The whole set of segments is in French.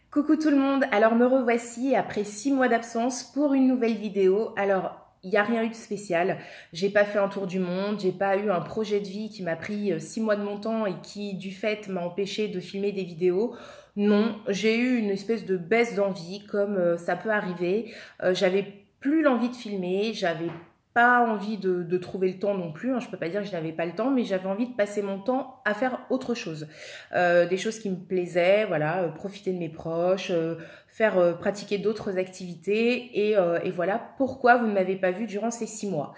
Coucou tout le monde, alors me revoici après 6 mois d'absence pour une nouvelle vidéo. Alors, il n'y a rien eu de spécial, j'ai pas fait un tour du monde, j'ai pas eu un projet de vie qui m'a pris 6 mois de mon temps et qui du fait m'a empêché de filmer des vidéos. Non, j'ai eu une espèce de baisse d'envie comme ça peut arriver. J'avais plus l'envie de filmer, j'avais pas envie de trouver le temps non plus, hein. Je peux pas dire que je n'avais pas le temps, mais j'avais envie de passer mon temps à faire autre chose. Des choses qui me plaisaient, voilà, profiter de mes proches, faire pratiquer d'autres activités et voilà pourquoi vous ne m'avez pas vu durant ces 6 mois.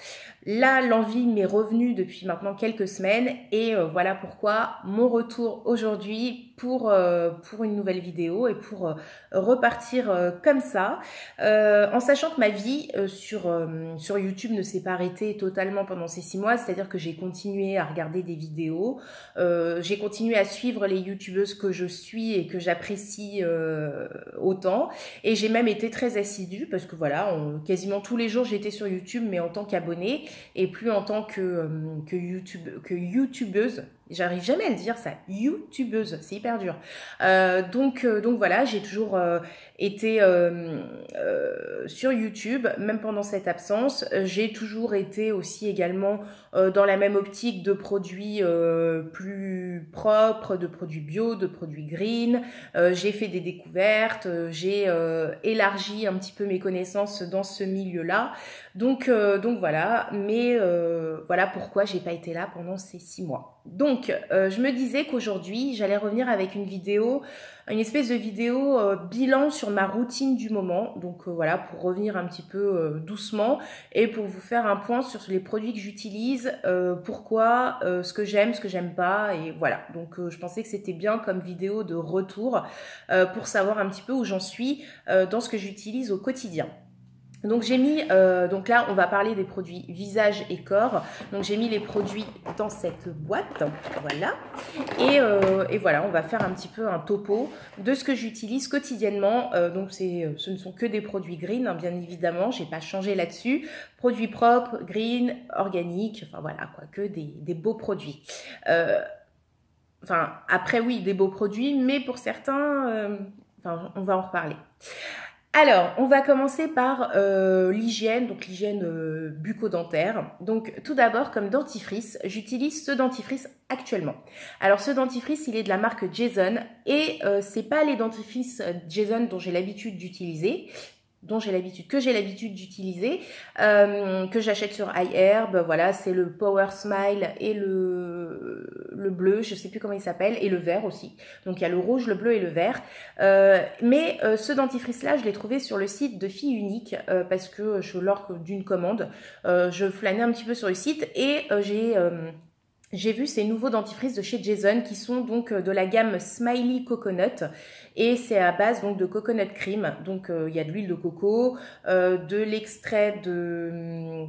Là, l'envie m'est revenue depuis maintenant quelques semaines et voilà pourquoi mon retour aujourd'hui pour une nouvelle vidéo et pour repartir comme ça, en sachant que ma vie sur YouTube ne s'est pas arrêtée totalement pendant ces 6 mois, c'est-à-dire que j'ai continué à regarder des vidéos, j'ai continué à suivre les youtubeuses que je suis et que j'apprécie autant, et j'ai même été très assidue parce que voilà, quasiment tous les jours j'étais sur YouTube, mais en tant qu'abonnée et plus en tant que youtubeuse. J'arrive jamais à le dire ça, youtubeuse, c'est hyper dur. Donc voilà, j'ai toujours été sur YouTube, même pendant cette absence. J'ai toujours été aussi également dans la même optique de produits plus propres, de produits bio, de produits green. J'ai fait des découvertes, j'ai élargi un petit peu mes connaissances dans ce milieu-là. Donc voilà, mais voilà pourquoi j'ai pas été là pendant ces 6 mois. Donc, je me disais qu'aujourd'hui, j'allais revenir avec une vidéo, une espèce de vidéo bilan sur ma routine du moment. Donc voilà, pour revenir un petit peu doucement et pour vous faire un point sur les produits que j'utilise, pourquoi, ce que j'aime pas, et voilà. Donc je pensais que c'était bien comme vidéo de retour pour savoir un petit peu où j'en suis dans ce que j'utilise au quotidien. Donc j'ai mis, donc là on va parler des produits visage et corps. Donc j'ai mis les produits dans cette boîte, voilà. Et voilà, on va faire un petit peu un topo de ce que j'utilise quotidiennement. Donc ce ne sont que des produits green, hein, bien évidemment, j'ai pas changé là-dessus. Produits propres, green, organiques, enfin voilà quoi, que des beaux produits. Enfin après oui, des beaux produits, mais pour certains, enfin on va en reparler. Alors, on va commencer par l'hygiène, donc l'hygiène bucco-dentaire. Donc, tout d'abord, comme dentifrice, j'utilise ce dentifrice actuellement. Alors, ce dentifrice, il est de la marque Jason et c'est pas les dentifrices Jason dont j'ai l'habitude d'utiliser. Que j'ai l'habitude d'utiliser, que j'achète sur iHerb, voilà, c'est le Power Smile et le bleu, je sais plus comment il s'appelle, et le vert aussi. Donc il y a le rouge, le bleu et le vert. Mais ce dentifrice-là, je l'ai trouvé sur le site de Filles Uniques parce que lors d'une commande, je flânais un petit peu sur le site et j'ai vu ces nouveaux dentifrices de chez Jason qui sont donc de la gamme Smiley Coconut et c'est à base donc de coconut cream. Donc il y a de l'huile de coco, de l'extrait de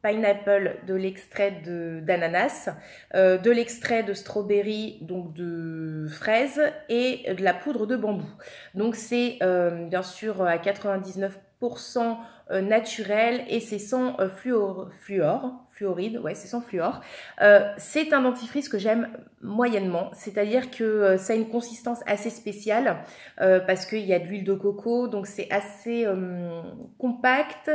pineapple, de l'extrait d'ananas, de l'extrait de strawberry, donc de fraise et de la poudre de bambou. Donc c'est bien sûr à 99% naturel et c'est sans fluoride, ouais c'est sans fluor. C'est un dentifrice que j'aime moyennement, c'est-à-dire que ça a une consistance assez spéciale parce qu'il y a de l'huile de coco, donc c'est assez compact,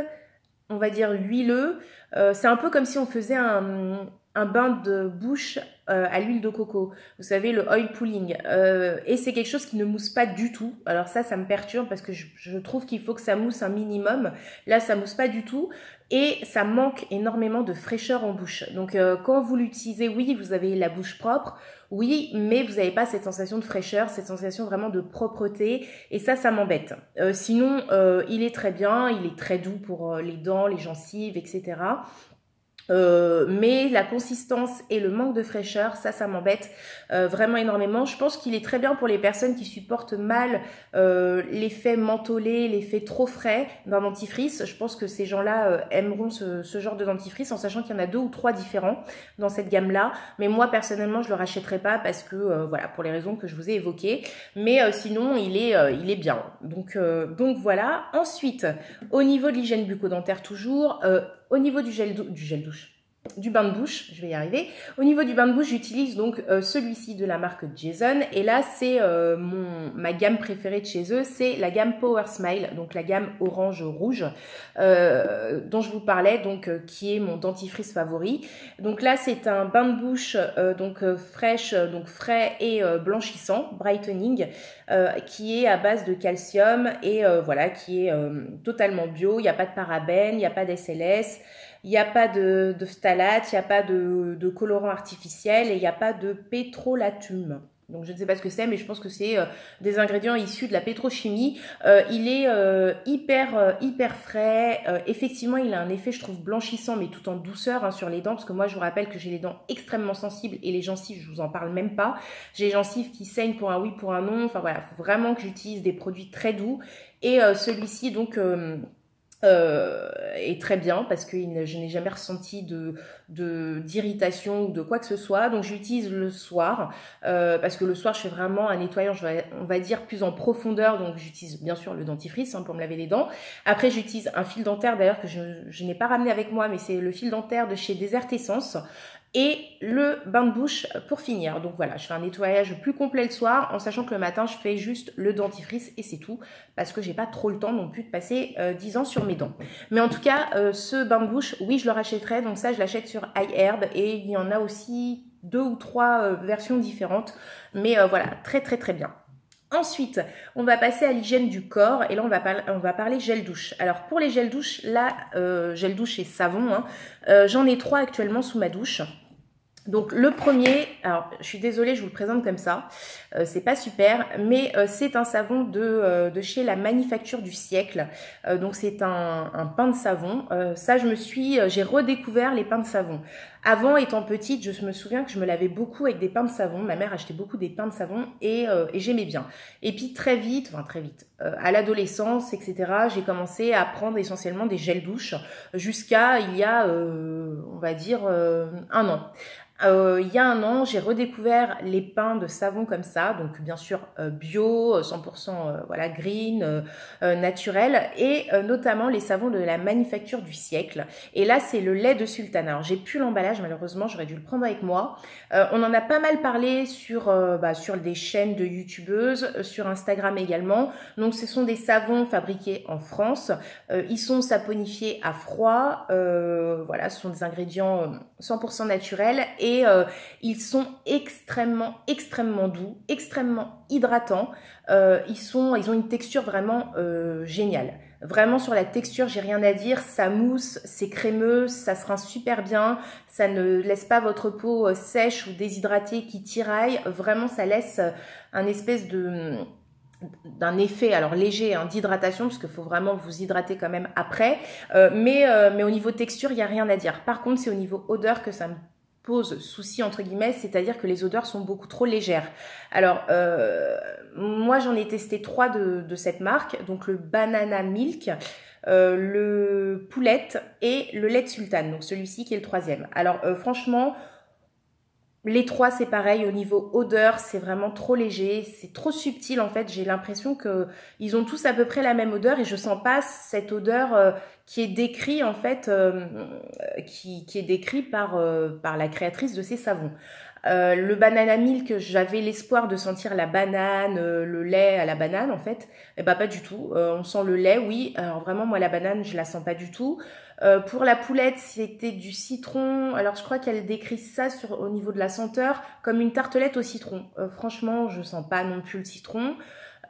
on va dire huileux. C'est un peu comme si on faisait un bain de bouche à l'huile de coco. Vous savez, le oil pulling. Et c'est quelque chose qui ne mousse pas du tout. Alors ça me perturbe parce que je trouve qu'il faut que ça mousse un minimum. Là, ça mousse pas du tout. Et ça manque énormément de fraîcheur en bouche. Donc quand vous l'utilisez, oui, vous avez la bouche propre. Oui, mais vous n'avez pas cette sensation de fraîcheur, cette sensation vraiment de propreté. Et ça m'embête. Sinon, il est très bien. Il est très doux pour les dents, les gencives, etc. Mais la consistance et le manque de fraîcheur, ça m'embête vraiment énormément. Je pense qu'il est très bien pour les personnes qui supportent mal l'effet mentholé, l'effet trop frais d'un dentifrice. Je pense que ces gens-là aimeront ce genre de dentifrice en sachant qu'il y en a 2 ou 3 différents dans cette gamme-là. Mais moi, personnellement, je le rachèterai pas parce que, voilà, pour les raisons que je vous ai évoquées. Mais sinon, il est bien. Donc voilà. Ensuite, au niveau de l'hygiène bucco-dentaire toujours, au niveau du gel douche. du bain de bouche, je vais y arriver. Au niveau du bain de bouche, j'utilise donc celui-ci de la marque Jason. Et là, c'est ma gamme préférée de chez eux, c'est la gamme Power Smile, donc la gamme orange-rouge, dont je vous parlais, donc qui est mon dentifrice favori. Donc là, c'est un bain de bouche fraîche, donc frais et blanchissant, brightening, qui est à base de calcium et voilà, qui est totalement bio. Il n'y a pas de parabènes, il n'y a pas d'SLS. Il n'y a pas de phtalate, il n'y a pas de colorant artificiel et il n'y a pas de pétrolatum. Donc je ne sais pas ce que c'est, mais je pense que c'est des ingrédients issus de la pétrochimie. Il est hyper frais. Effectivement, il a un effet, je trouve, blanchissant, mais tout en douceur hein, sur les dents, parce que moi, je vous rappelle que j'ai les dents extrêmement sensibles et les gencives, je vous en parle même pas. J'ai les gencives qui saignent pour un oui, pour un non. Enfin voilà, il faut vraiment que j'utilise des produits très doux. Et celui-ci, donc... est très bien parce que je n'ai jamais ressenti d'irritation ou de quoi que ce soit. Donc j'utilise le soir parce que le soir je fais vraiment un nettoyage, on va dire plus en profondeur. Donc j'utilise bien sûr le dentifrice hein, pour me laver les dents. Après j'utilise un fil dentaire d'ailleurs que je n'ai pas ramené avec moi, mais c'est le fil dentaire de chez Desert Essence. Et le bain de bouche pour finir. Donc voilà, je fais un nettoyage plus complet le soir en sachant que le matin, je fais juste le dentifrice et c'est tout parce que j'ai pas trop le temps non plus de passer 10 ans sur mes dents. Mais en tout cas, ce bain de bouche, oui, je le rachèterai. Donc ça, je l'achète sur iHerb et il y en a aussi 2 ou 3 versions différentes. Mais voilà, très bien. Ensuite, on va passer à l'hygiène du corps et là, on va parler gel douche. Alors, pour les gels douche, là, gel douche et savon, hein, j'en ai 3 actuellement sous ma douche. Donc le premier, alors je suis désolée, je vous le présente comme ça, c'est pas super, mais c'est un savon de chez la Manufacture du siècle. Donc c'est un pain de savon. Ça, j'ai redécouvert les pains de savon. Avant, étant petite, je me souviens que je me lavais beaucoup avec des pains de savon. Ma mère achetait beaucoup des pains de savon et j'aimais bien. Et puis très vite, à l'adolescence, etc., j'ai commencé à prendre essentiellement des gels douche jusqu'à il y a, on va dire, un an. Il y a un an, j'ai redécouvert les pains de savon comme ça, donc bien sûr bio, 100% voilà, green, naturel, et notamment les savons de la Manufacture du siècle. Et là, c'est le lait de sultana. Alors, j'ai plus l'emballage, malheureusement, j'aurais dû le prendre avec moi. On en a pas mal parlé sur des chaînes de youtubeuses, sur Instagram également. Donc, ce sont des savons fabriqués en France. Ils sont saponifiés à froid. Voilà, ce sont des ingrédients 100% naturels et ils sont extrêmement doux, extrêmement hydratants. Ils ont une texture vraiment géniale. Vraiment sur la texture, j'ai rien à dire, ça mousse, c'est crémeux, ça se rince super bien, ça ne laisse pas votre peau sèche ou déshydratée qui tiraille. Vraiment, ça laisse un espèce d'un effet alors léger hein, d'hydratation parce qu'il faut vraiment vous hydrater quand même après mais au niveau texture il n'y a rien à dire. Par contre c'est au niveau odeur que ça me pose souci entre guillemets, c'est-à-dire que les odeurs sont beaucoup trop légères. Alors moi j'en ai testé 3 de cette marque, donc le banana milk, le poulette et le lait de sultane, donc celui-ci qui est le 3e. Alors franchement les 3 c'est pareil, au niveau odeur c'est vraiment trop léger, c'est trop subtil en fait, j'ai l'impression que ils ont tous à peu près la même odeur et je sens pas cette odeur qui est décrite en fait, qui est décrite par la créatrice de ces savons. Le banana milk, j'avais l'espoir de sentir la banane, le lait à la banane en fait. Et bah pas du tout. On sent le lait, oui. Alors vraiment moi la banane je la sens pas du tout. Pour la poulette c'était du citron. Alors je crois qu'elle décrit ça au niveau de la senteur comme une tartelette au citron. Franchement je sens pas non plus le citron.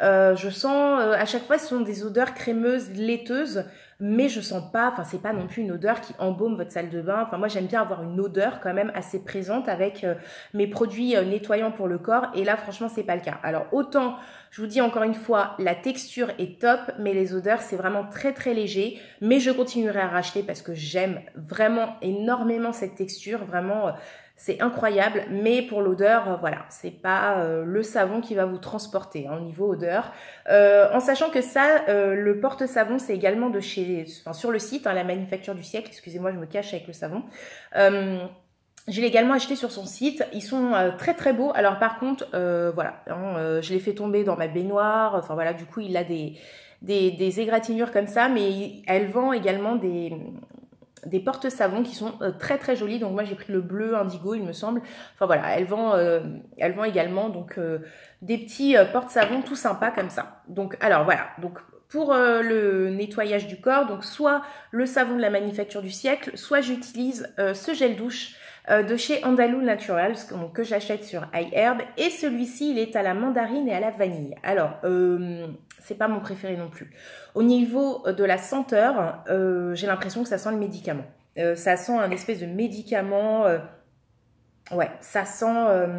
Je sens à chaque fois ce sont des odeurs crémeuses, laiteuses, mais je sens pas, enfin c'est pas non plus une odeur qui embaume votre salle de bain. Enfin moi j'aime bien avoir une odeur quand même assez présente avec mes produits nettoyants pour le corps et là franchement c'est pas le cas. Alors autant je vous dis encore une fois la texture est top mais les odeurs c'est vraiment très léger, mais je continuerai à racheter parce que j'aime vraiment énormément cette texture, vraiment c'est incroyable, mais pour l'odeur, voilà, c'est pas le savon qui va vous transporter hein, au niveau odeur. En sachant que ça, le porte-savon, c'est également de chez, enfin sur le site, hein, la Manufacture du siècle. Excusez-moi, je me cache avec le savon. Je l'ai également acheté sur son site. Ils sont très beaux. Alors par contre, voilà, hein, je l'ai fait tomber dans ma baignoire. Enfin voilà, du coup, il a des égratignures comme ça, mais elle vend également des porte-savons qui sont très très jolis. Donc moi j'ai pris le bleu indigo il me semble. Enfin voilà, elle vend également donc des petits porte-savons tout sympas comme ça. Donc alors voilà, donc pour le nettoyage du corps, donc soit le savon de la Manufacture du siècle, soit j'utilise ce gel douche de chez Andalou Naturals que j'achète sur iHerb, et celui-ci il est à la mandarine et à la vanille. Alors c'est pas mon préféré non plus. Au niveau de la senteur, j'ai l'impression que ça sent le médicament. Ça sent un espèce de médicament, ouais, ça sent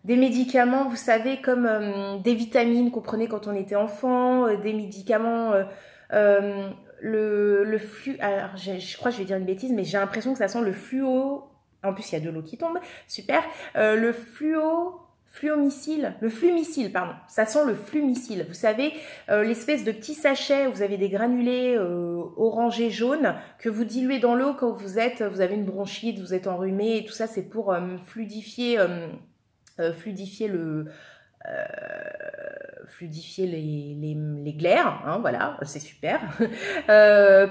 des médicaments, vous savez, comme des vitamines qu'on prenait quand on était enfant, des médicaments, le flux, alors je crois que je vais dire une bêtise, mais j'ai l'impression que ça sent le fluo. En plus, il y a de l'eau qui tombe. Super. Le flumicile, pardon. Ça sent le flumicile. Vous savez, l'espèce de petit sachet où vous avez des granulés orangés jaunes que vous diluez dans l'eau quand vous avez une bronchite, vous êtes enrhumé et tout ça, c'est pour fluidifier les glaires, hein, voilà, c'est super.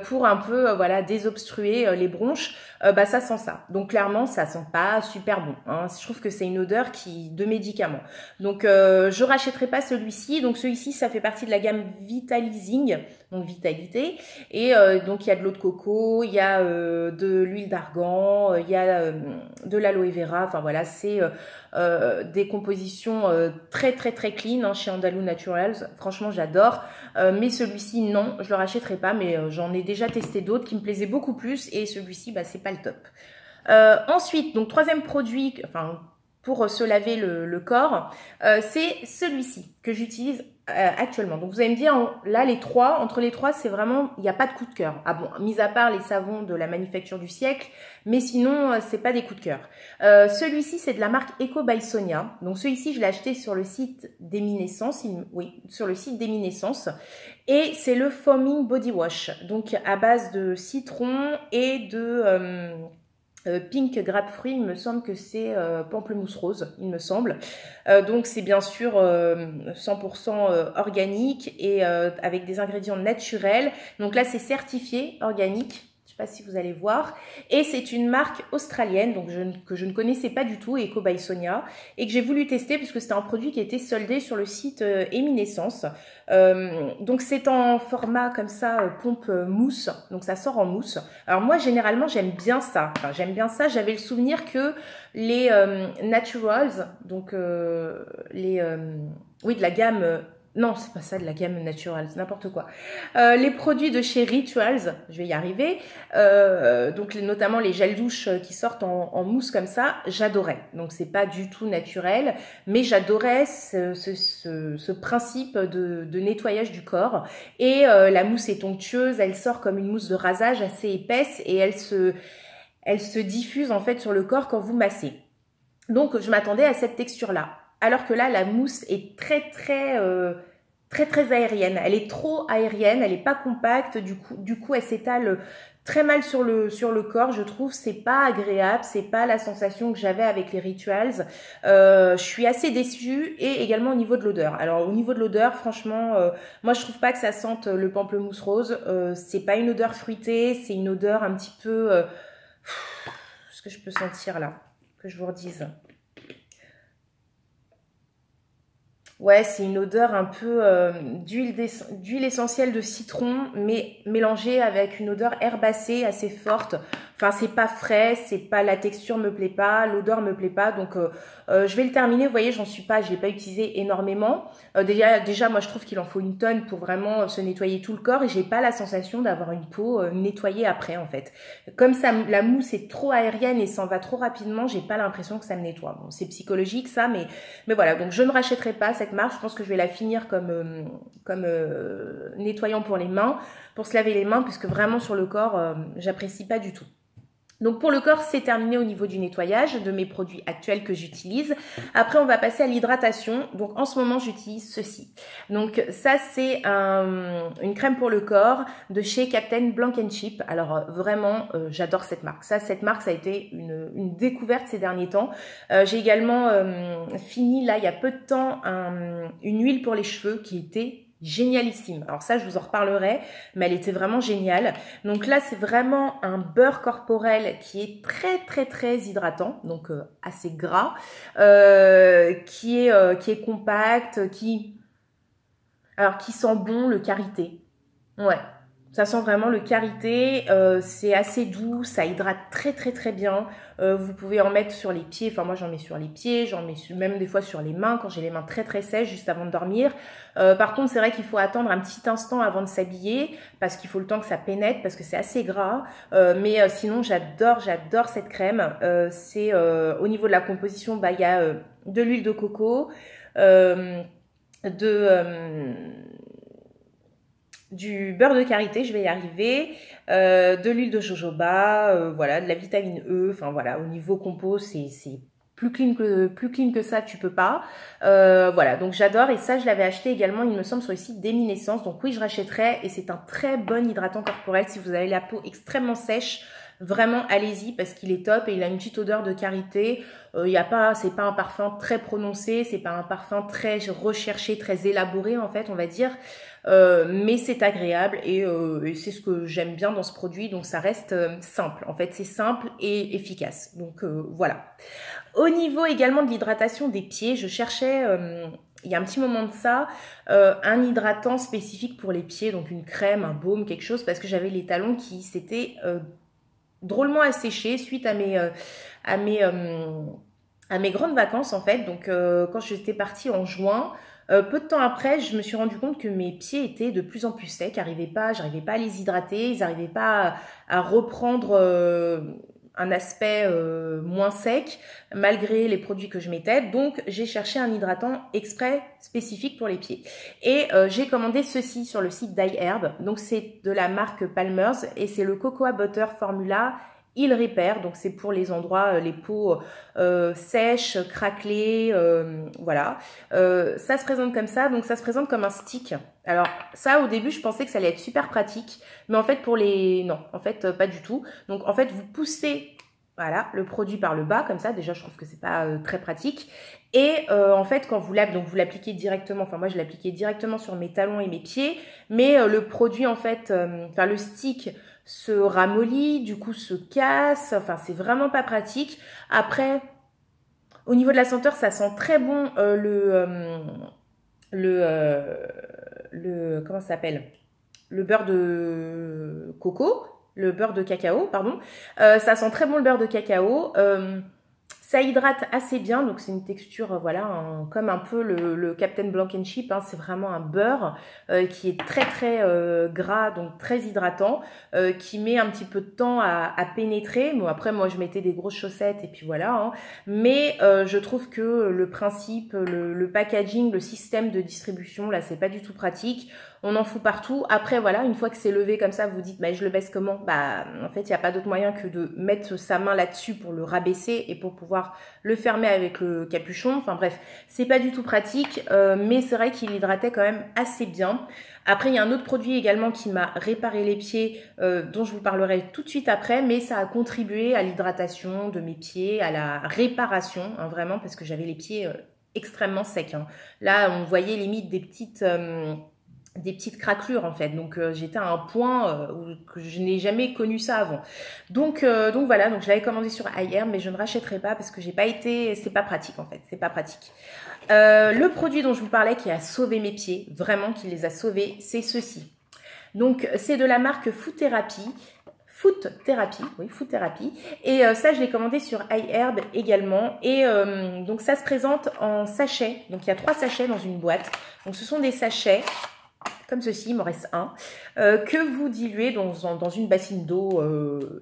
Pour un peu, voilà, désobstruer les bronches, bah ça sent ça. Donc clairement, ça sent pas super bon. Hein. Je trouve que c'est une odeur de médicament. Donc je rachèterai pas celui-ci. Donc celui-ci, ça fait partie de la gamme Vitalizing, donc vitalité. Et donc il y a de l'eau de coco, il y a de l'huile d'argan, il y a de l'aloe vera. Enfin voilà, c'est des compositions très très très clean hein, chez Andalou Naturals. Franchement, j'adore. Mais celui-ci, non, je le rachèterai pas. Mais j'en ai déjà testé d'autres qui me plaisaient beaucoup plus. Et celui-ci, bah, c'est pas le top. Ensuite, donc troisième produit, enfin pour se laver le corps, c'est celui-ci que j'utilise actuellement. Donc vous allez me dire, là les trois, entre les trois, c'est vraiment, il n'y a pas de coup de cœur. Ah bon, mis à part les savons de la Manufacture du siècle, mais sinon c'est pas des coups de cœur. Celui-ci c'est de la marque Eco by Sonia. Donc celui-ci je l'ai acheté sur le site d'Eminescence, oui, sur le site d'Eminescence. Et c'est le Foaming Body Wash, donc à base de citron et de pink grapefruit, il me semble que c'est pamplemousse rose, il me semble. Donc c'est bien sûr 100% organique et avec des ingrédients naturels. Donc là c'est certifié organique. Je ne sais pas si vous allez voir. Et c'est une marque australienne donc que je ne connaissais pas du tout, Eco by Sonia, et que j'ai voulu tester puisque c'était un produit qui était soldé sur le site Eminescence. Donc c'est en format comme ça, pompe mousse, donc ça sort en mousse. Alors moi généralement j'aime bien ça, enfin, j'aime bien ça. J'avais le souvenir que les Naturals, donc oui de la gamme... non, c'est pas ça de la gamme naturelle, c'est n'importe quoi. Les produits de chez Rituals, je vais y arriver, donc notamment les gels douches qui sortent en mousse comme ça, j'adorais. Donc c'est pas du tout naturel, mais j'adorais ce principe de nettoyage du corps. Et la mousse est onctueuse, elle sort comme une mousse de rasage assez épaisse et elle se diffuse en fait sur le corps quand vous massez. Donc je m'attendais à cette texture-là. Alors que là, la mousse est très aérienne. Elle est trop aérienne, elle n'est pas compacte. Du coup, elle s'étale très mal sur le corps. Je trouve c'est pas agréable. C'est pas la sensation que j'avais avec les Rituals. Je suis assez déçue et également au niveau de l'odeur. Alors au niveau de l'odeur, franchement, moi je trouve pas que ça sente le pamplemousse rose. C'est pas une odeur fruitée. C'est une odeur un petit peu. Ce que je peux sentir là, que je vous redise. Ouais, c'est une odeur un peu d'huile essentielle de citron, mais mélangée avec une odeur herbacée assez forte. Enfin, c'est pas frais, c'est pas, la texture me plaît pas, l'odeur me plaît pas. Donc, je vais le terminer. Vous voyez, je l'ai pas utilisé énormément. Déjà, moi, je trouve qu'il en faut une tonne pour vraiment se nettoyer tout le corps et j'ai pas la sensation d'avoir une peau nettoyée après, en fait. Comme ça, la mousse est trop aérienne et s'en va trop rapidement, j'ai pas l'impression que ça me nettoie. Bon, c'est psychologique, ça, mais voilà. Donc, je ne rachèterai pas cette marque. Je pense que je vais la finir comme nettoyant pour les mains, pour se laver les mains, puisque vraiment sur le corps, j'apprécie pas du tout. Donc pour le corps, c'est terminé au niveau du nettoyage de mes produits actuels que j'utilise. Après, on va passer à l'hydratation. Donc en ce moment, j'utilise ceci. Donc ça, c'est une crème pour le corps de chez Captain Blank & Chip. Alors vraiment, j'adore cette marque. Cette marque, ça a été une découverte ces derniers temps. J'ai également fini, là, il y a peu de temps, une huile pour les cheveux qui était génialissime. Alors ça, je vous en reparlerai, mais elle était vraiment géniale. Donc là, c'est vraiment un beurre corporel qui est très hydratant, donc assez gras, qui est compact, qui sent bon le karité. Ouais, ça sent vraiment le karité, c'est assez doux, ça hydrate très bien. Vous pouvez en mettre sur les pieds, enfin moi j'en mets sur les pieds, j'en mets même des fois sur les mains quand j'ai les mains très sèches juste avant de dormir. Par contre c'est vrai qu'il faut attendre un petit instant avant de s'habiller parce qu'il faut le temps que ça pénètre parce que c'est assez gras. Mais sinon j'adore cette crème. C'est au niveau de la composition, bah il y a de l'huile de coco, du beurre de karité, je vais y arriver, de l'huile de jojoba, voilà, de la vitamine E, enfin voilà, au niveau compo, c'est plus clean que ça, tu peux pas. Voilà, donc j'adore et ça, je l'avais acheté également, il me semble, sur le site d'Eminescence. Donc oui, je rachèterai et c'est un très bon hydratant corporel si vous avez la peau extrêmement sèche. Vraiment, allez-y parce qu'il est top et il a une petite odeur de karité. C'est pas un parfum très prononcé, c'est pas un parfum très recherché, très élaboré en fait, on va dire. Mais c'est agréable et c'est ce que j'aime bien dans ce produit. Donc ça reste simple. En fait, c'est simple et efficace. Donc voilà. Au niveau également de l'hydratation des pieds, je cherchais il y a un petit moment de ça, un hydratant spécifique pour les pieds, donc une crème, un baume, quelque chose, parce que j'avais les talons qui s'étaient drôlement asséchés suite à mes grandes vacances en fait. Donc quand j'étais partie en juin, peu de temps après, je me suis rendu compte que mes pieds étaient de plus en plus secs, j'arrivais pas à les hydrater, ils n'arrivaient pas à reprendre un aspect moins sec malgré les produits que je mettais. Donc j'ai cherché un hydratant exprès spécifique pour les pieds et j'ai commandé ceci sur le site d'iHerb. Donc c'est de la marque Palmer's et c'est le Cocoa Butter Formula Il Repair. Donc c'est pour les endroits, les peaux sèches, craquelées, voilà. Ça se présente comme ça, donc ça se présente comme un stick. Alors ça, au début, je pensais que ça allait être super pratique, mais en fait non, en fait pas du tout. Donc en fait, vous poussez, voilà, le produit par le bas comme ça. Déjà, je trouve que c'est pas très pratique. Et en fait, quand vous l'appliquez directement. Enfin, moi, je l'appliquais directement sur mes talons et mes pieds, mais le produit en fait, le stick se ramollit, du coup se casse. Enfin, c'est vraiment pas pratique. Après, au niveau de la senteur, ça sent très bon comment ça s'appelle? Le beurre de coco, le beurre de cacao, pardon. Ça sent très bon le beurre de cacao. Ça hydrate assez bien, donc c'est une texture, voilà, comme un peu le Captain Blankenship, hein, c'est vraiment un beurre qui est très gras, donc très hydratant, qui met un petit peu de temps à pénétrer. Bon, après, moi, je mettais des grosses chaussettes et puis voilà, hein. Mais je trouve que le principe, le packaging, le système de distribution, là, c'est pas du tout pratique. On en fout partout. Après, voilà, une fois que c'est levé comme ça, vous dites, bah, je le baisse comment? Bah, en fait, il n'y a pas d'autre moyen que de mettre sa main là-dessus pour le rabaisser et pour pouvoir le fermer avec le capuchon. Enfin bref, c'est pas du tout pratique, mais c'est vrai qu'il hydratait quand même assez bien. Après, il y a un autre produit également qui m'a réparé les pieds, dont je vous parlerai tout de suite après, mais ça a contribué à l'hydratation de mes pieds, à la réparation, hein, vraiment, parce que j'avais les pieds extrêmement secs, hein. Là, on voyait limite des petites craquelures en fait, donc j'étais à un point que je n'ai jamais connu ça avant. Donc voilà, donc je l'avais commandé sur iHerb, mais je ne rachèterai pas parce que c'est pas pratique en fait, c'est pas pratique. Le produit dont je vous parlais qui a sauvé mes pieds, vraiment qui les a sauvés, c'est ceci. Donc c'est de la marque Foot Therapy. Et ça, je l'ai commandé sur iHerb également. Et donc ça se présente en sachets. Donc il y a 3 sachets dans une boîte. Donc ce sont des sachets comme ceci, il m'en reste un, que vous diluez dans une bassine d'eau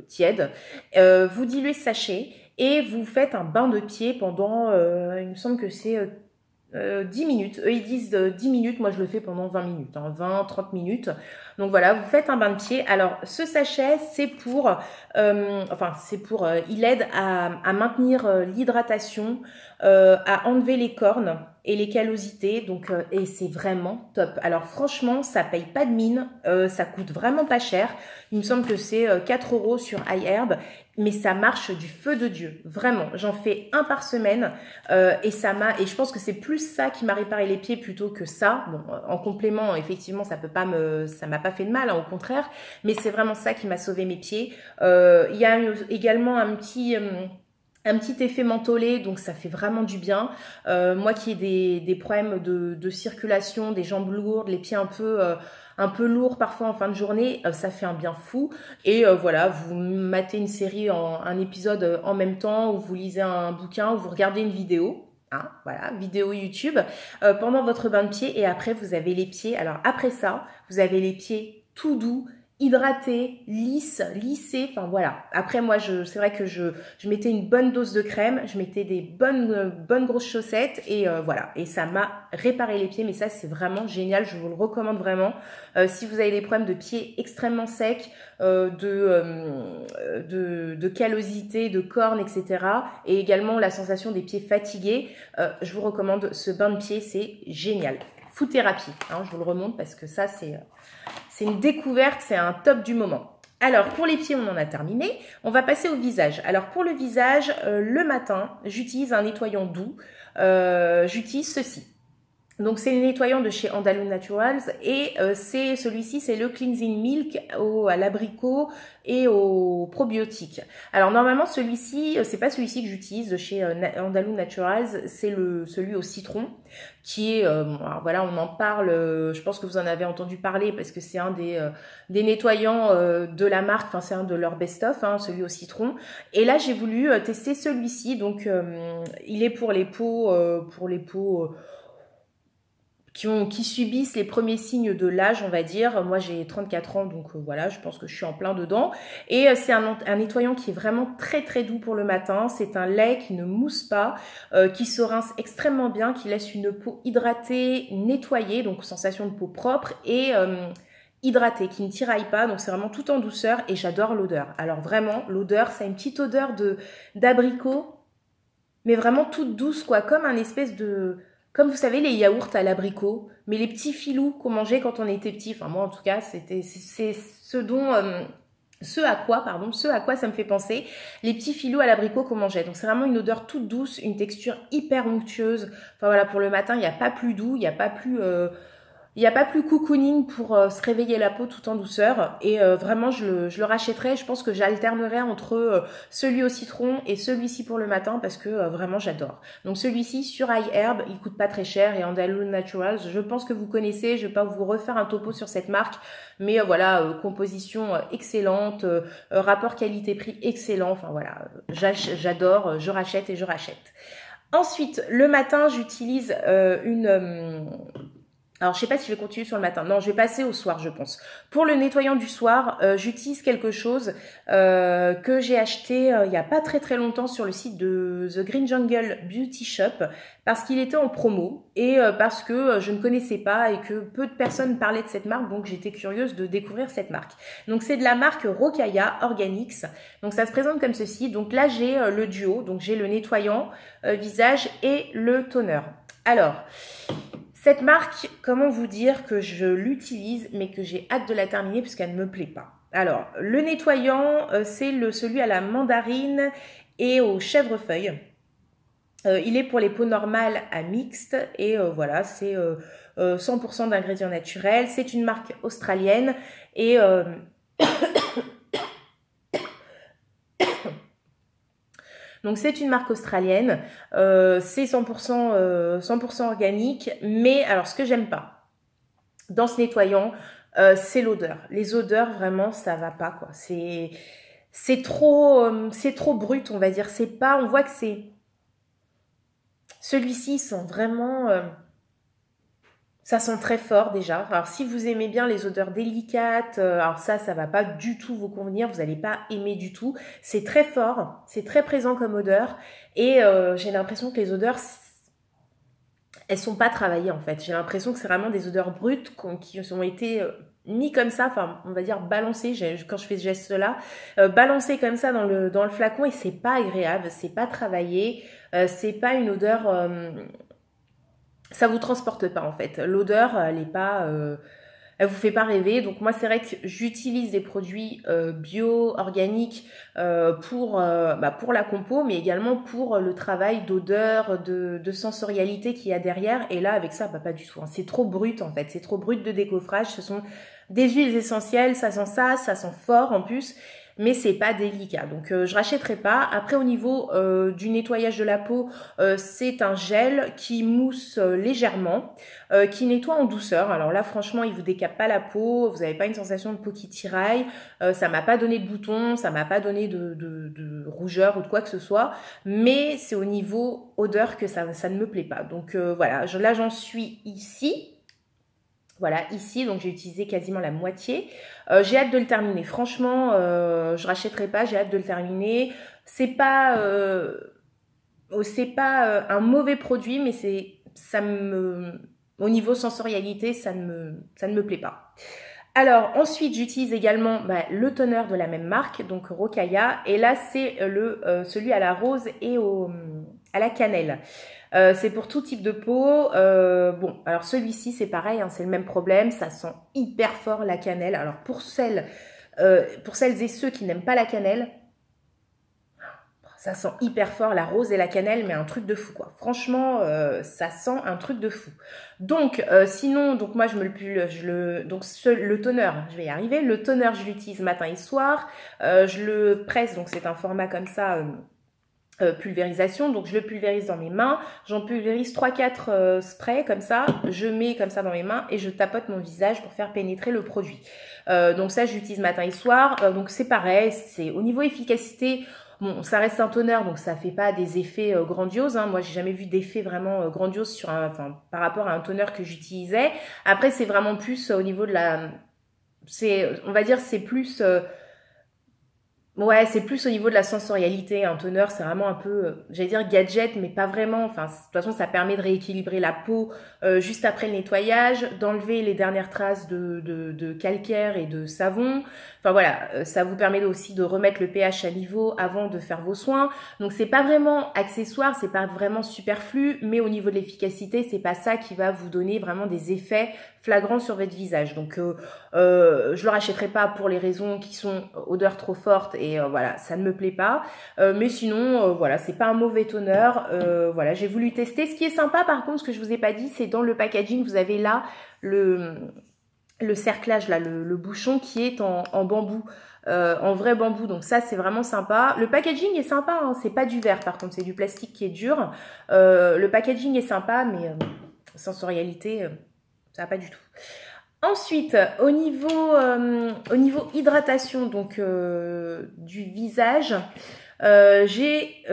tiède. Vous diluez ce sachet et vous faites un bain de pied pendant, il me semble que c'est 10 minutes. Eux, ils disent 10 minutes. Moi, je le fais pendant 20 minutes, hein, 20-30 minutes. Donc voilà, vous faites un bain de pied. Alors, ce sachet, c'est pour, il aide à maintenir l'hydratation à enlever les cornes et les callosités, donc et c'est vraiment top. Alors franchement, ça paye pas de mine, ça coûte vraiment pas cher. Il me semble que c'est 4 € sur iHerb, mais ça marche du feu de Dieu, vraiment. J'en fais un par semaine et je pense que c'est plus ça qui m'a réparé les pieds plutôt que ça. Bon, en complément, effectivement, ça m'a pas fait de mal, hein, au contraire, mais c'est vraiment ça qui m'a sauvé mes pieds. Il y a également un petit effet mentholé, donc ça fait vraiment du bien. Moi qui ai des problèmes de circulation, des jambes lourdes, les pieds un peu lourds parfois en fin de journée, ça fait un bien fou. Et voilà, vous matez une série, un épisode en même temps, ou vous lisez un bouquin, ou vous regardez une vidéo. Hein, voilà, vidéo YouTube, pendant votre bain de pied, et après vous avez les pieds. Alors après ça, vous avez les pieds tout doux, hydraté, lissé, enfin voilà. Après moi, c'est vrai que je mettais une bonne dose de crème, je mettais des bonnes grosses chaussettes et voilà. Et ça m'a réparé les pieds, mais ça c'est vraiment génial, je vous le recommande vraiment. Si vous avez des problèmes de pieds extrêmement secs, de callosité, de cornes, etc. Et également la sensation des pieds fatigués, je vous recommande ce bain de pied, c'est génial. Foot thérapie, hein, je vous le remonte parce que ça c'est une découverte, c'est un top du moment. Alors, pour les pieds, on en a terminé. On va passer au visage. Alors, pour le visage, le matin, j'utilise un nettoyant doux. J'utilise ceci. Donc, c'est le nettoyant de chez Andalou Naturals et celui-ci, c'est le Cleansing Milk à l'abricot et au probiotique. Alors, normalement, celui-ci, c'est pas celui-ci que j'utilise de chez Andalou Naturals, c'est celui au citron qui est, voilà, on en parle, je pense que vous en avez entendu parler parce que c'est un des nettoyants de la marque, enfin, c'est un de leurs best-of, hein, celui au citron. Et là, j'ai voulu tester celui-ci, donc il est pour les peaux, qui subissent les premiers signes de l'âge, on va dire. Moi, j'ai 34 ans, donc voilà, je pense que je suis en plein dedans. Et c'est un nettoyant qui est vraiment très très doux pour le matin. C'est un lait qui ne mousse pas, qui se rince extrêmement bien, qui laisse une peau hydratée, nettoyée, donc sensation de peau propre et hydratée, qui ne tiraille pas. Donc c'est vraiment tout en douceur et j'adore l'odeur. Alors vraiment, l'odeur, ça a une petite odeur d'abricot, mais vraiment toute douce, quoi, comme un espèce de... Comme vous savez, les yaourts à l'abricot, mais les petits filous qu'on mangeait quand on était petit. Enfin, moi, en tout cas, c'est ce à quoi ça me fait penser. Les petits filous à l'abricot qu'on mangeait. Donc, c'est vraiment une odeur toute douce, une texture hyper onctueuse. Enfin, voilà, pour le matin, il n'y a pas plus doux, il n'y a pas plus cocooning pour se réveiller la peau tout en douceur. Et vraiment, je le rachèterai. Je pense que j'alternerai entre celui au citron et celui-ci pour le matin parce que vraiment, j'adore. Donc celui-ci sur iHerb, il coûte pas très cher. Et Andalou Naturals, je pense que vous connaissez. Je vais pas vous refaire un topo sur cette marque. Mais voilà, composition excellente, rapport qualité-prix excellent. Enfin voilà, j'adore, je rachète et je rachète. Ensuite, le matin, j'utilise alors, je sais pas si je vais continuer sur le matin. Non, je vais passer au soir, je pense. Pour le nettoyant du soir, j'utilise quelque chose que j'ai acheté il y a pas très très longtemps sur le site de The Green Jungle Beauty Shop parce qu'il était en promo et parce que je ne connaissais pas et que peu de personnes parlaient de cette marque, donc j'étais curieuse de découvrir cette marque. Donc, c'est de la marque Rokaya Organics. Donc, ça se présente comme ceci. Donc là, j'ai le duo. Donc, j'ai le nettoyant visage et le toner. Alors... Cette marque, comment vous dire que je l'utilise, mais que j'ai hâte de la terminer puisqu'elle ne me plaît pas. Alors, le nettoyant, c'est celui à la mandarine et au chèvrefeuille. Il est pour les peaux normales à mixtes et voilà, c'est 100% d'ingrédients naturels. C'est une marque australienne et... Donc, c'est une marque australienne, c'est 100% organique, mais alors, ce que j'aime pas dans ce nettoyant, c'est l'odeur. Les odeurs, vraiment, ça va pas, quoi. C'est trop brut, on va dire. On voit que c'est... Celui-ci sent vraiment... ça sent très fort déjà. Alors si vous aimez bien les odeurs délicates, alors ça va pas du tout vous convenir, vous n'allez pas aimer du tout. C'est très fort, c'est très présent comme odeur et j'ai l'impression que les odeurs, elles sont pas travaillées en fait. J'ai l'impression que c'est vraiment des odeurs brutes qui ont été mis comme ça, enfin on va dire balancé, quand je fais ce geste là, balancé comme ça dans le flacon, et c'est pas agréable, c'est pas travaillé, c'est pas une odeur, ça vous transporte pas en fait, l'odeur elle est pas, elle vous fait pas rêver. Donc moi c'est vrai que j'utilise des produits bio, organiques pour la compo, mais également pour le travail d'odeur, de sensorialité qu'il y a derrière. Et là avec ça, pas du tout, hein. C'est trop brut en fait, c'est trop brut de décoffrage. Ce sont des huiles essentielles, ça sent fort en plus, mais c'est pas délicat, donc je rachèterai pas. Après au niveau du nettoyage de la peau, c'est un gel qui mousse légèrement, qui nettoie en douceur. Alors là franchement il vous décape pas la peau, vous n'avez pas une sensation de peau qui tiraille, ça m'a pas donné de boutons, ça m'a pas donné de rougeur ou de quoi que ce soit, mais c'est au niveau odeur que ça ne me plaît pas. Donc voilà, là j'en suis ici. Voilà, ici, donc j'ai utilisé quasiment la moitié. J'ai hâte de le terminer. Franchement, je rachèterai pas, j'ai hâte de le terminer. C'est pas un mauvais produit, mais au niveau sensorialité, ça ne me plaît pas. Alors ensuite, j'utilise également le toner de la même marque, donc Rokaya. Et là, c'est celui à la rose et à la cannelle. C'est pour tout type de peau. Bon, alors celui-ci, c'est pareil, hein, c'est le même problème. Ça sent hyper fort la cannelle. Alors pour celles et ceux qui n'aiment pas la cannelle, ça sent hyper fort la rose et la cannelle, mais un truc de fou quoi. Franchement, ça sent un truc de fou. Donc sinon, donc moi le toner, je vais y arriver. Le toner, je l'utilise matin et soir. Je le presse, donc c'est un format comme ça. Pulvérisation, donc je le pulvérise dans mes mains, j'en pulvérise 3-4 sprays comme ça, je mets comme ça dans mes mains et je tapote mon visage pour faire pénétrer le produit. Donc ça j'utilise matin et soir, donc c'est pareil, c'est au niveau efficacité, bon ça reste un toner donc ça fait pas des effets grandioses, hein. Moi j'ai jamais vu d'effet vraiment grandiose par rapport à un toner que j'utilisais. Après c'est vraiment plus au niveau de on va dire c'est plus ouais, c'est plus au niveau de la sensorialité. Un toner, c'est vraiment un peu, j'allais dire gadget, mais pas vraiment. Enfin, de toute façon, ça permet de rééquilibrer la peau juste après le nettoyage, d'enlever les dernières traces de calcaire et de savon. Enfin voilà, ça vous permet aussi de remettre le pH à niveau avant de faire vos soins. Donc c'est pas vraiment accessoire, c'est pas vraiment superflu, mais au niveau de l'efficacité, c'est pas ça qui va vous donner vraiment des effets flagrants sur votre visage. Donc je le rachèterai pas pour les raisons qui sont odeur trop forte et voilà, ça ne me plaît pas. Mais sinon, voilà, c'est pas un mauvais toner. Voilà, j'ai voulu tester. Ce qui est sympa, par contre, ce que je vous ai pas dit, c'est dans le packaging, vous avez là le cerclage, là, le bouchon qui est en bambou. En vrai bambou, donc ça c'est vraiment sympa. Le packaging est sympa, hein, c'est pas du verre par contre, c'est du plastique qui est dur. Le packaging est sympa, mais sensorialité, ça va pas du tout. Ensuite, au niveau hydratation donc du visage, j'ai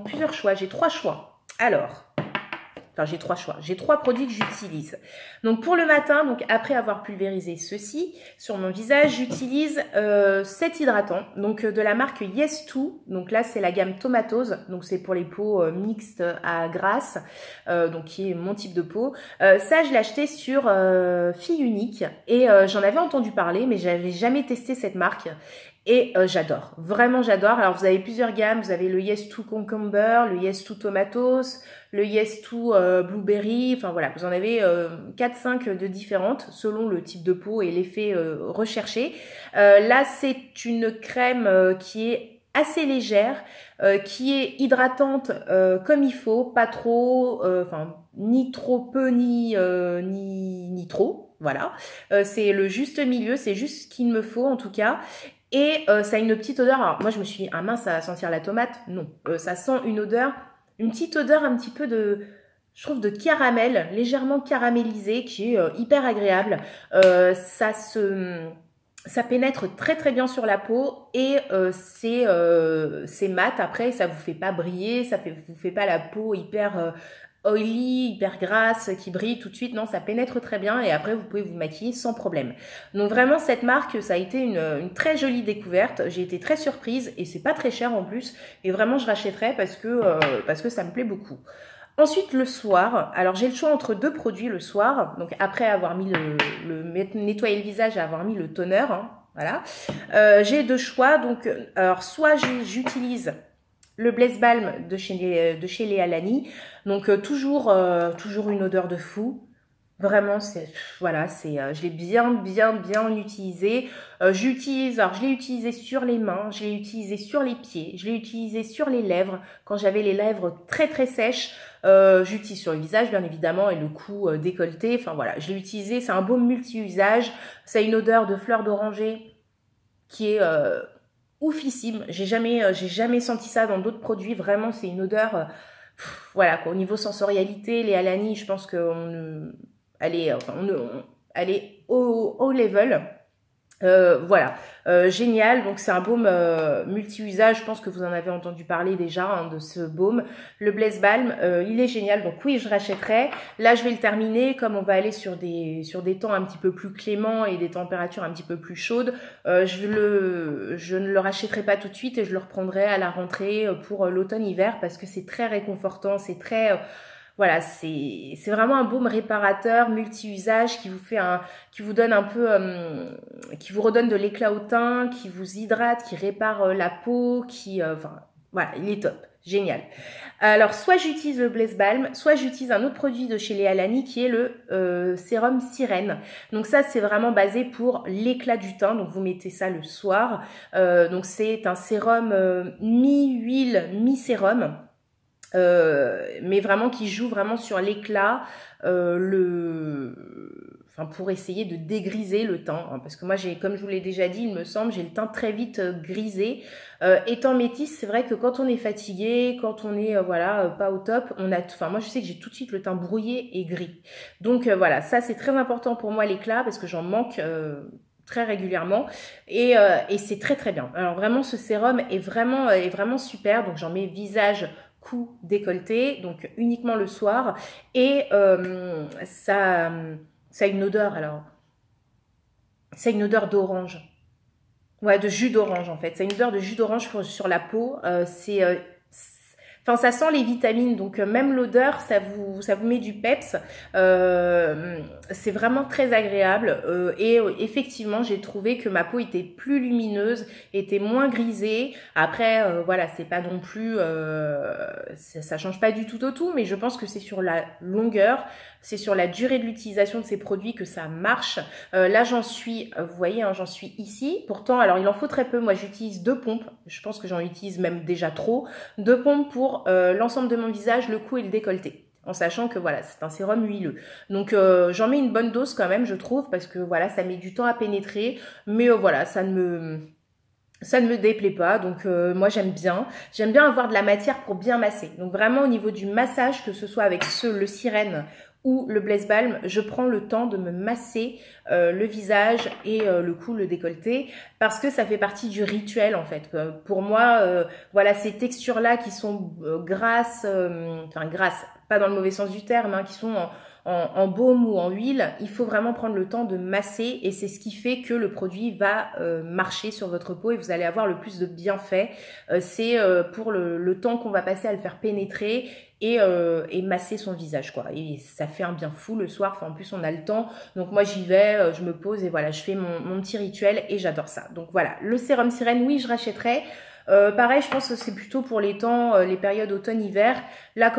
plusieurs choix. J'ai 3 choix. Alors, enfin j'ai 3 choix. J'ai 3 produits que j'utilise. Donc pour le matin, donc après avoir pulvérisé ceci sur mon visage, j'utilise cet hydratant, donc de la marque Yes2. Donc là c'est la gamme Tomatose, donc c'est pour les peaux mixtes à grasse, donc qui est mon type de peau. Ça je l'ai acheté sur Fille Unique et j'en avais entendu parler, mais j'avais jamais testé cette marque. Et j'adore, vraiment j'adore. Alors vous avez plusieurs gammes, vous avez le Yes2 Cucumber, le Yes2 Tomatoes, le Yes2 Blueberry, enfin voilà, vous en avez 4-5 de différentes selon le type de peau et l'effet recherché. Là c'est une crème qui est assez légère, qui est hydratante comme il faut, pas trop, enfin ni trop peu ni trop, voilà. C'est le juste milieu, c'est juste ce qu'il me faut en tout cas. Et ça a une petite odeur, alors moi je me suis dit, ah mince, ça va sentir la tomate. Non, ça sent une petite odeur un petit peu je trouve de caramel, légèrement caramélisé, qui est hyper agréable. Ça pénètre très très bien sur la peau et c'est mat après, ça vous fait pas briller, vous fait pas la peau hyper oily, hyper grasse, qui brille tout de suite. Non, ça pénètre très bien et après vous pouvez vous maquiller sans problème. Donc vraiment cette marque, ça a été une très jolie découverte. J'ai été très surprise et c'est pas très cher en plus. Et vraiment je rachèterai parce que ça me plaît beaucoup. Ensuite, le soir, alors j'ai le choix entre deux produits le soir. Donc après avoir mis nettoyer le visage et avoir mis le toner, hein, voilà. J'ai deux choix. Donc, alors soit j'utilise le Blaise Balm de chez Léa Lani. Donc toujours une odeur de fou. Vraiment, voilà, je l'ai bien utilisé. Alors je l'ai utilisé sur les mains, je l'ai utilisé sur les pieds, je l'ai utilisé sur les lèvres quand j'avais les lèvres très sèches. J'utilise sur le visage bien évidemment et le cou décolleté. Enfin voilà, je l'ai utilisé. C'est un baume multi-usage. Ça a une odeur de fleur d'oranger qui est oufissime. J'ai jamais senti ça dans d'autres produits. Vraiment, c'est une odeur. Voilà quoi. Au niveau sensorialité, les Alani, je pense elle est au level. Voilà, génial. Donc c'est un baume multi-usage. Je pense que vous en avez entendu parler déjà hein, de ce baume. Le Blaise Balm, il est génial. Donc oui, je rachèterai. Là, je vais le terminer. Comme on va aller sur des temps un petit peu plus cléments et des températures un petit peu plus chaudes, je ne le rachèterai pas tout de suite et je le reprendrai à la rentrée pour l'automne-hiver parce que c'est très réconfortant. C'est très voilà, c'est vraiment un baume réparateur, multi-usage qui vous donne un peu, qui vous redonne de l'éclat au teint, qui vous hydrate, qui répare la peau, enfin, voilà, il est top, génial. Alors, soit j'utilise le Blaise Balm, soit j'utilise un autre produit de chez Léa Lani qui est le sérum Sirène. Donc ça, c'est vraiment basé pour l'éclat du teint. Donc vous mettez ça le soir. Donc c'est un sérum mi-huile, mi-sérum. Mais vraiment qui joue vraiment sur l'éclat, enfin pour essayer de dégriser le teint, hein, parce que moi comme je vous l'ai déjà dit, il me semble, j'ai le teint très vite grisé. Étant métisse, c'est vrai que quand on est fatigué, quand on est voilà pas au top, enfin moi je sais que j'ai tout de suite le teint brouillé et gris. Donc voilà, ça c'est très important pour moi l'éclat parce que j'en manque. Très régulièrement et c'est très bien. Alors vraiment ce sérum est vraiment super. Donc j'en mets visage, cou, décolleté, donc uniquement le soir et ça a une odeur alors. Ça a une odeur d'orange. Ouais, de jus d'orange en fait. Ça a une odeur de jus d'orange sur la peau. Enfin, ça sent les vitamines, donc même l'odeur, ça vous met du peps. C'est vraiment très agréable. Et effectivement, j'ai trouvé que ma peau était plus lumineuse, était moins grisée. Après, voilà, c'est pas non plus, ça change pas du tout au tout, mais je pense que c'est sur la longueur, c'est sur la durée de l'utilisation de ces produits que ça marche. Là, j'en suis, vous voyez, hein, j'en suis ici. Pourtant, alors il en faut très peu. Moi, j'utilise 2 pompes. Je pense que j'en utilise même déjà trop. 2 pompes pour l'ensemble de mon visage, le cou et le décolleté. En sachant que voilà, c'est un sérum huileux. Donc j'en mets une bonne dose quand même, je trouve, parce que voilà, ça met du temps à pénétrer. Mais voilà, ça ne me déplaît pas, donc moi j'aime bien avoir de la matière pour bien masser. Donc vraiment au niveau du massage, que ce soit avec le Sirène ou le Blaise Balm, je prends le temps de me masser le visage et le cou, le décolleté, parce que ça fait partie du rituel en fait. Pour moi, voilà, ces textures-là qui sont grasses, enfin grasses, pas dans le mauvais sens du terme, hein, qui sont en baume ou en huile, il faut vraiment prendre le temps de masser et c'est ce qui fait que le produit va marcher sur votre peau et vous allez avoir le plus de bienfaits. C'est pour le temps qu'on va passer à le faire pénétrer et masser son visage quoi. Et ça fait un bien fou le soir, enfin, en plus on a le temps, donc moi j'y vais, je me pose et voilà, je fais mon petit rituel et j'adore ça. Donc voilà, le sérum Sirène, oui je rachèterai. Pareil, je pense que c'est plutôt pour les temps, les périodes automne-hiver. Là, comme